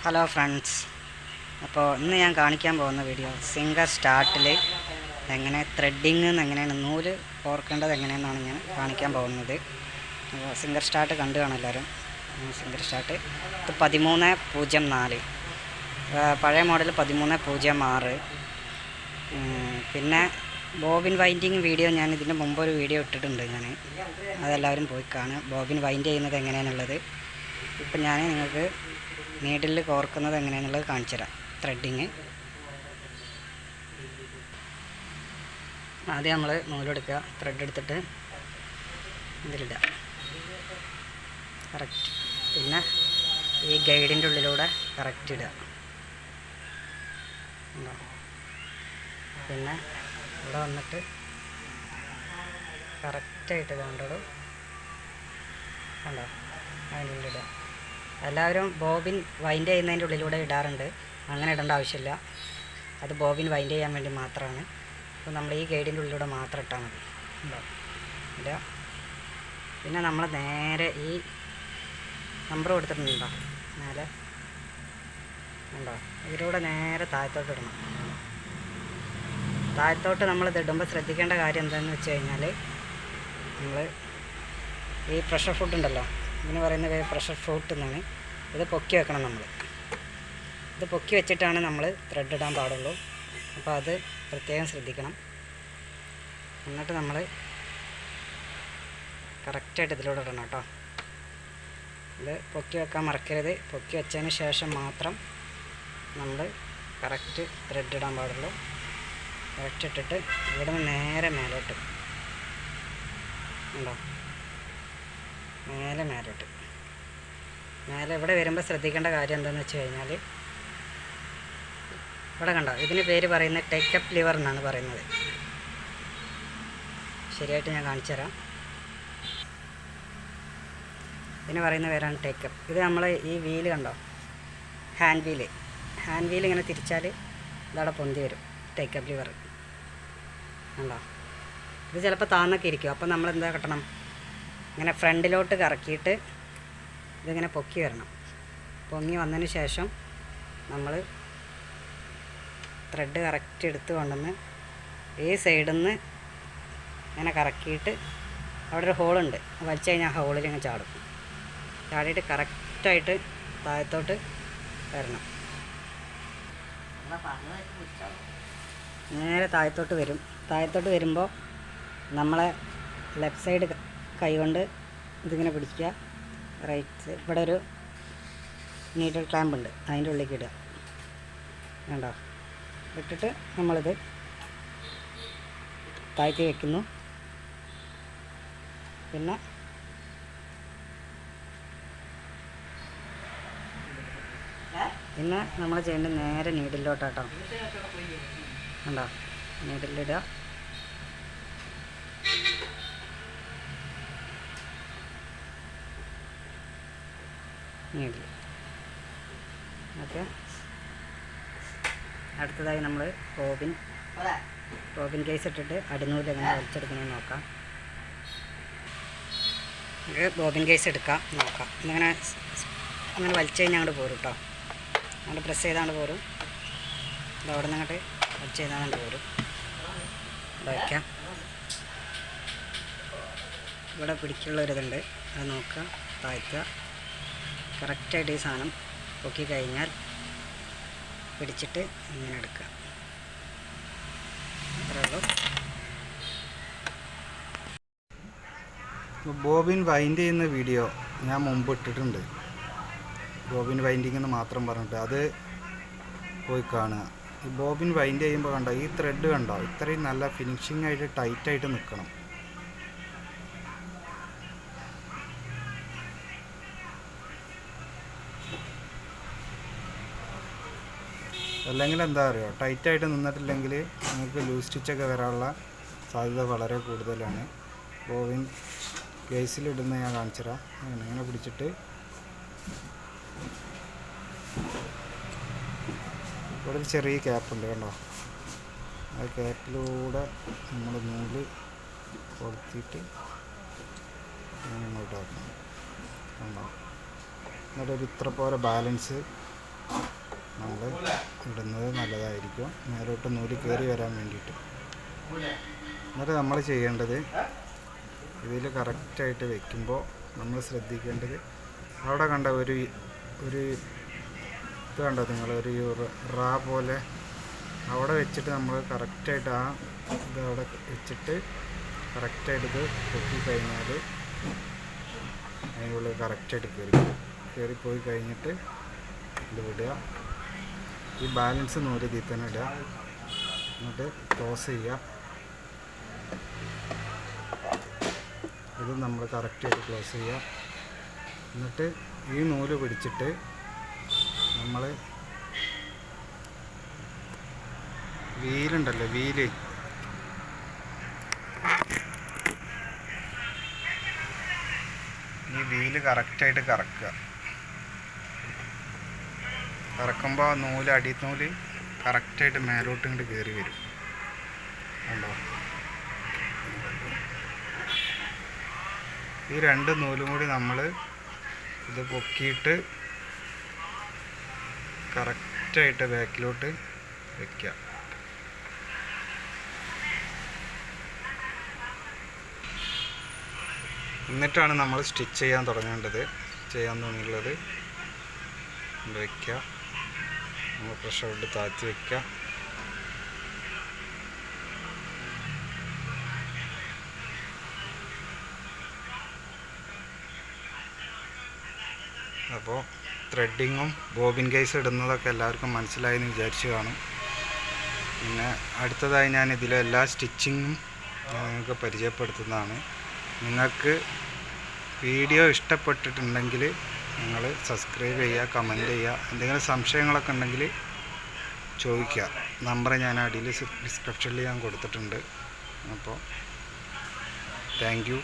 Hello friends, അപ്പോൾ ഇന്ന് ഞാൻ കാണിക്കാൻ പോകുന്ന വീഡിയോ സിംഗർ സ്റ്റാർട്ടിൽ എങ്ങനെ ത്രെഡിങ് എങ്ങനെയാണ് നൂല് കോർക്കേണ്ടത് എങ്ങനെയെന്നാണ് ഞാൻ കാണിക്കാൻ പോകുന്നത്. അപ്പോൾ സിംഗർ സ്റ്റാർട്ട് കണ്ടു കാണും എല്ലാവരും. സിംഗർ സ്റ്റാർട്ട് ഇത് 1304, പഴയ മോഡൽ 1306. പിന്നെ ബോബിൻ വൈൻഡിങ് വീഡിയോ ഞാൻ ഇതിൻ്റെ മുമ്പ് ഒരു വീഡിയോ ഇട്ടിട്ടുണ്ട്. അതെല്ലാവരും പോയി കാണുക, ബോബിൻ വൈൻഡ് ചെയ്യുന്നത് എങ്ങനെയാണെന്നുള്ളത്. ഇപ്പം ഞാൻ നിങ്ങൾക്ക് നീഡിൽ കോർക്കുന്നത് എങ്ങനെയാണെന്നുള്ളത് കാണിച്ചു തരാം. ത്രെഡിങ് ആദ്യം നമ്മൾ നൂലെടുക്കുക, ത്രെഡ് എടുത്തിട്ട് ഇതിലിടുക കറക്റ്റ്. പിന്നെ ഈ ഗൈഡിൻ്റെ ഉള്ളിലൂടെ കറക്റ്റ് ഇടുക. പിന്നെ ഇവിടെ വന്നിട്ട് കറക്റ്റായിട്ട് കണ്ടോളൂ, കണ്ടോ, അതിൻ്റെ ഉള്ളിലിടുക. എല്ലാവരും ബോബിൻ വൈൻഡ് ചെയ്യുന്നതിൻ്റെ ഉള്ളിലൂടെ ഇടാറുണ്ട്. അങ്ങനെ ഇടേണ്ട ആവശ്യമില്ല, അത് ബോബിൻ വൈൻഡ് ചെയ്യാൻ വേണ്ടി മാത്രമാണ്. അപ്പോൾ നമ്മൾ ഈ ഗൈഡിൻ്റെ ഉള്ളിലൂടെ മാത്രം ഇട്ടാൽ മതി. ഇടുക. പിന്നെ നമ്മൾ നേരെ ഈ നമ്പർ കൊടുത്തിട്ടുണ്ടോ നേരെ, ഉണ്ടോ, ഇതിലൂടെ നേരെ താഴത്തോട്ട് ഇടണം. താഴത്തോട്ട് നമ്മളിത് ഇടുമ്പോൾ ശ്രദ്ധിക്കേണ്ട കാര്യം എന്താണെന്ന് വെച്ച് കഴിഞ്ഞാൽ, നമ്മൾ ഈ പ്രഷർ ഫുഡ് ഉണ്ടല്ലോ, ഇതിന് പറയുന്ന പേര് പ്രഷർ ഫ്രൂട്ട് എന്നാണ്. ഇത് പൊക്കി വെക്കണം. ഇത് പൊക്കി വെച്ചിട്ടാണ് നമ്മൾ ത്രെഡ് ഇടാൻ പാടുള്ളൂ. അപ്പോൾ അത് പ്രത്യേകം ശ്രദ്ധിക്കണം. എന്നിട്ട് നമ്മൾ കറക്റ്റായിട്ട് ഇതിലൂടെ ഇടണം കേട്ടോ. ഇത് പൊക്കി വെക്കാൻ മറക്കരുത്. പൊക്കി വെച്ചതിന് ശേഷം മാത്രം നമ്മൾ കറക്റ്റ് ത്രെഡ് ഇടാൻ പാടുള്ളൂ. കറക്റ്റ് ഇട്ടിട്ട് ഇവിടെ നിന്ന് നേരെ മേലോട്ട് ഉണ്ടോ, മേലോട്ട് ഇവിടെ വരുമ്പോൾ ശ്രദ്ധിക്കേണ്ട കാര്യം എന്താണെന്ന് വെച്ച് കഴിഞ്ഞാൽ, ഇവിടെ കണ്ടോ, ഇതിന് പേര് പറയുന്നത് ടേക്കപ്പ് ലിവർ എന്നാണ് പറയുന്നത്. ശരിയായിട്ട് ഞാൻ കാണിച്ചു തരാം. ഇതിന് പറയുന്ന പേരാണ് ടേക്കപ്പ്. ഇത് നമ്മൾ ഈ വീല് കണ്ടോ, ഹാൻഡ് വീൽ ഇങ്ങനെ തിരിച്ചാൽ ഇതവിടെ പൊന്തി വരും, ടേക്കപ്പ് ലിവർ കണ്ടോ. ഇത് ചിലപ്പോൾ താന്നൊക്കെ ഇരിക്കും. അപ്പോൾ നമ്മൾ എന്താ കെട്ടണം, ഇങ്ങനെ ഫ്രണ്ടിലോട്ട് കറക്കിയിട്ട് ഇതിങ്ങനെ പൊക്കി വരണം. പൊങ്ങി വന്നതിന് ശേഷം നമ്മൾ ത്രെഡ് കറക്റ്റ് എടുത്ത് കൊണ്ടുവന്ന് ഈ സൈഡിൽ നിന്ന് ഇങ്ങനെ കറക്കിയിട്ട് അവിടെ ഒരു ഹോളുണ്ട്, വലിച്ചു കഴിഞ്ഞാൽ ഹോളിൽ ഇങ്ങനെ ചാടിയിട്ട് കറക്റ്റായിട്ട് താഴത്തോട്ട് വരണം. നേരെ താഴത്തോട്ട് വരും. താഴത്തോട്ട് വരുമ്പോൾ നമ്മളെ ലെഫ്റ്റ് സൈഡ് കൈകൊണ്ട് ഇതിങ്ങനെ പിടിക്കുക. റൈറ്റ് ഇവിടെ ഒരു നീഡിൽ ക്ലാമ്പ് ഉണ്ട്, അതിൻ്റെ ഉള്ളിലേക്ക് ഇടുക. കണ്ടോ, ഇട്ടിട്ട് നമ്മളിത് താഴ്ത്തി വയ്ക്കുന്നു. പിന്നെ നമ്മൾ ചെയ്യേണ്ടത് നേരെ നീഡിലോട്ടാട്ടോ. കണ്ടോ, നീഡിലിടുക. Needle okay. അടുത്തതായി നമ്മൾ ബോബിൻ കേസ് ഇട്ടിട്ട് അടിനൂല് എങ്ങനെ വലിച്ചെടുക്കണമെന്ന് നോക്കാം. നമുക്ക് ബോബിൻ കേസ് എടുക്കാം, നോക്കാം. ഇങ്ങനെ വലിച്ചു കഴിഞ്ഞാൽ അങ്ങോട്ട് പോരും കേട്ടോ. അങ്ങോട്ട് പ്രസ് ചെയ്താണ്ട് പോരും. ഇത് അവിടെ നിന്ന് അങ്ങോട്ട് വലിച്ചു ചെയ്താണ്ട് പോരും. ഇവിടെ വയ്ക്കാം. ഇവിടെ പിടിക്കുള്ളൊരിതുണ്ട്, അത് നോക്കുക, താഴ്ത്തുക. കറക്റ്റായിട്ട് ഈ സാധനം പൊക്കി കഴിഞ്ഞാൽ പിടിച്ചിട്ട് ഇങ്ങനെ എടുക്കുക. അത്രേ ഉള്ളൂ. ബോബിൻ വൈൻഡ് ചെയ്യുന്ന വീഡിയോ ഞാൻ മുമ്പ് ഇട്ടിട്ടുണ്ട്. ബോബിൻ വൈൻഡിങ് എന്ന് മാത്രം പറഞ്ഞിട്ട് അത് പോയി കാണുക. ഈ ബോബിൻ വൈൻഡ് ചെയ്യുമ്പോൾ കണ്ടോ, ഈ ത്രെഡ് കണ്ടോ, ഇത്രയും നല്ല ഫിനിഷിംഗ് ആയിട്ട് ടൈറ്റായിട്ട് നിൽക്കണം. അല്ലെങ്കിൽ എന്താ പറയുക, ടൈറ്റായിട്ട് നിന്നിട്ടില്ലെങ്കിൽ നിങ്ങൾക്ക് ലൂസ് സ്റ്റിച്ചൊക്കെ വരാനുള്ള സാധ്യത വളരെ കൂടുതലാണ്. ബോബിൻ കേസിലിടുന്ന ഞാൻ കാണിച്ചു തരാം. ഇങ്ങനെ പിടിച്ചിട്ട് ഇവിടെ ഒരു ചെറിയ ക്യാപ്പുണ്ട് കണ്ടോ, ആ ക്യാപ്പിലൂടെ നമ്മൾ നൂല് കൊടുത്തിട്ട് ഇങ്ങോട്ടാക്കണം കണ്ടോ. എന്നിട്ടൊരു ഇത്ര പോലെ ബാലൻസ് നമ്മൾ ഇടുന്നത് നല്ലതായിരിക്കും, മേലോട്ട് നൂല് കയറി വരാൻ വേണ്ടിയിട്ട്. എന്നിട്ട് നമ്മൾ ചെയ്യേണ്ടത് ഇതിൽ കറക്റ്റായിട്ട് വെക്കുമ്പോൾ നമ്മൾ ശ്രദ്ധിക്കേണ്ടത് അവിടെ കണ്ട ഒരു ഇത് കണ്ടോ നിങ്ങൾ, ഒരു റാ പോലെ അവിടെ വെച്ചിട്ട് നമ്മൾ കറക്റ്റായിട്ട് ആ ഇത് അവിടെ വെച്ചിട്ട് കറക്റ്റായിട്ട് ഇത് പൊക്കിക്കഴിഞ്ഞാൽ അതിനുള്ളിൽ കറക്റ്റായിട്ട് കയറിപ്പോയി കഴിഞ്ഞിട്ട് ഇത് വിടുക. ഈ ബാലൻസ് നൂല് ഇതിൽ തന്നെ ഇടുക, എന്നിട്ട് ക്ലോസ് ചെയ്യുക. ഇത് നമ്മൾ കറക്റ്റായിട്ട് ക്ലോസ് ചെയ്യുക. എന്നിട്ട് ഈ നൂല് പിടിച്ചിട്ട് നമ്മൾ വീലുണ്ടല്ലോ, വീല് ഈ വീല് കറക്റ്റായിട്ട് കറക്കുക. കറക്കുമ്പോൾ നൂല് അടിനൂല് കറക്റ്റായിട്ട് മേലോട്ട് ഇങ്ങോട്ട് കയറി വരും. കണ്ടോ, ഈ രണ്ട് നൂലും കൂടി നമ്മൾ ഇത് പൊക്കിയിട്ട് കറക്റ്റായിട്ട് ബാക്കിലോട്ട് വയ്ക്കുക. എന്നിട്ടാണ് നമ്മൾ സ്റ്റിച്ച് ചെയ്യാൻ തോന്നിയുള്ളത്. വയ്ക്കുക, നമ്മൾ പ്രഷർ കൊണ്ട് താഴ്ത്തി വയ്ക്കുക. അപ്പോൾ ത്രെഡിങ്ങും ബോബിൻ കേസ് ഇടുന്നതൊക്കെ എല്ലാവർക്കും മനസ്സിലായി എന്ന് വിചാരിച്ചു കാണും. പിന്നെ അടുത്തതായി ഞാൻ ഇതിലെ എല്ലാ സ്റ്റിച്ചിങ്ങും നിങ്ങൾക്ക് പരിചയപ്പെടുത്തുന്നതാണ്. നിങ്ങൾക്ക് വീഡിയോ ഇഷ്ടപ്പെട്ടിട്ടുണ്ടെങ്കിൽ നിങ്ങൾ സബ്സ്ക്രൈബ് ചെയ്യുക, കമൻറ്റ് ചെയ്യുക. എന്തെങ്കിലും സംശയങ്ങളൊക്കെ ഉണ്ടെങ്കിൽ ചോദിക്കുക. നമ്പർ ഞാൻ അടിയിൽ ഡിസ്ക്രിപ്ഷനിൽ ഞാൻ കൊടുത്തിട്ടുണ്ട്. അപ്പോൾ താങ്ക് യു.